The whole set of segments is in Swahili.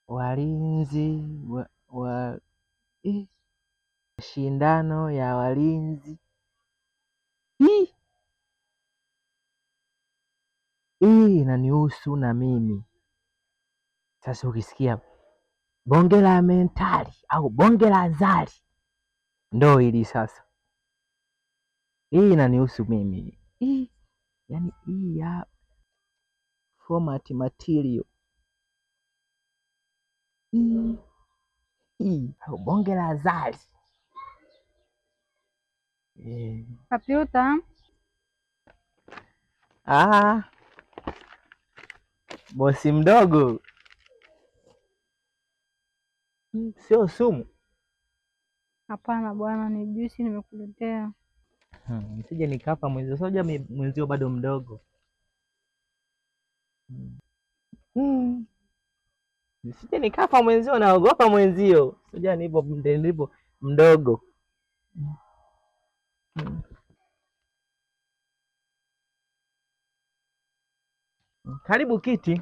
walinzi mashindano ya walinzi. Hii inanihusu na mimi. Sasa ukisikia bonge la mentali au bonge la azali, ndo hili sasa. Hii inanihusu mimi. Yani hii ya format material hii au bonge la azali. Kompyuta. Bosi mdogo, sio sumu. Hapana bwana, ni juisi nimekuletea. Nisije nikapa mwenzio, soja mwenzio bado mdogo. Nisije nikapa mwenzio, naogopa mwenzio, soja nipo mdogo. Karibu kiti.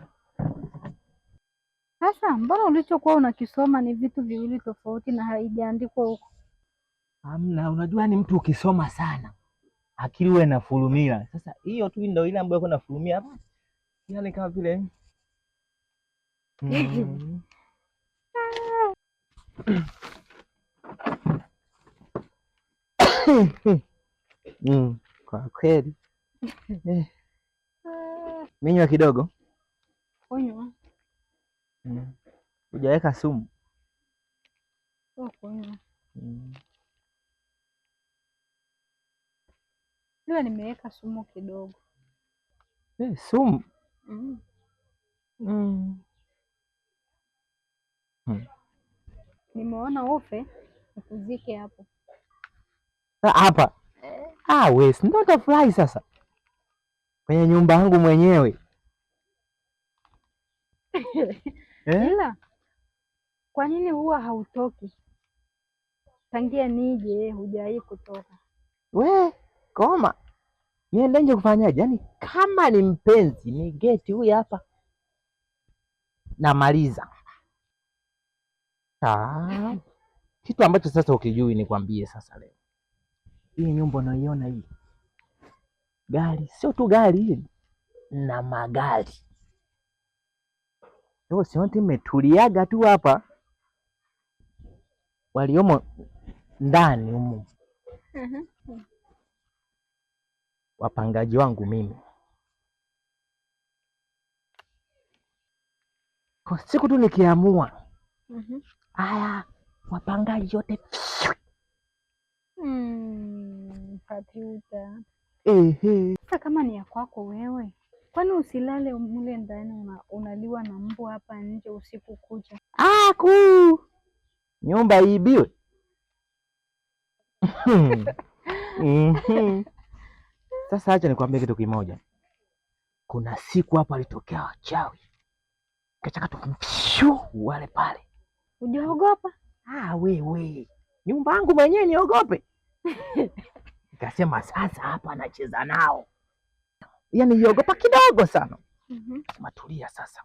Sasa mbona ulichokuwa unakisoma ni vitu viwili tofauti na haijaandikwa huko? Hamna, unajua ni mtu ukisoma sana akili wewe inafurumia. Sasa hiyo tu ndio ile ambayo kuna furumia hapa. Yaani kama vile kwa kweli. Minywa kidogo. Kunywa. Hujaweka sumu? Kunywa. Leo nimeweka sumu kidogo. Sumu? Nimeona ufe nikuzike hapo. Hapa? We si ndio utafurahi sasa kwenye nyumba yangu mwenyewe. Ila kwa nini huwa hautoki? Tangia nije hujawahi kutoka. We koma, niende nje kufanyaje? Yaani kama ni mpenzi ni geti huyu hapa, namaliza. Kitu ambacho sasa ukijui nikwambie sasa. Leo hii nyumba unaiona hii gari, sio tu gari hili na magari. Sionti imetuliaga tu hapa, waliomo ndani humu wapangaji wangu mimi. Kwa siku tu nikiamua haya wapangaji wote Kompyuta. Sasa kama ni ya kwako wewe, kwani usilale mule ndani unaliwa na mbu hapa nje usiku kucha? Nyumba iibiwe? Sasa acha nikwambie kitu kimoja. Kuna siku hapa alitokea wachawi kachaka tu wale pale. Hujaogopa? Wewe nyumba yangu mwenyewe niogope? Nikasema sasa hapa anacheza nao, yaani niogopa kidogo sana. Matulia sasa.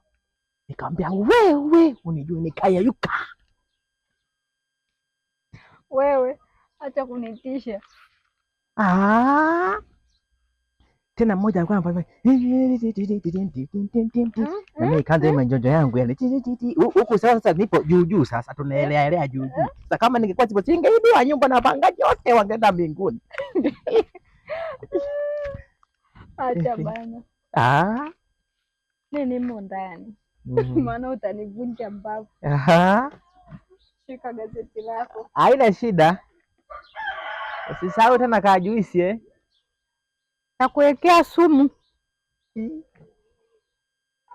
Nikamwambia wewe unijue nikayayuka. Wewe acha kunitisha. Tena mmoja alikuwa anafanya na mimi kaanza manjonjo yangu yani huku. Sasa nipo juu sasa tunaelea juu. Sasa kama ningekuwa sipo singeibiwa nyumba na pangaji wote wangeenda mbinguni. Acha bana. Nini mo ndani? Maana utanivunja mbavu. Shika gazeti lako. Haina shida. Usisahau tena kaa juisi nakuwekea sumu.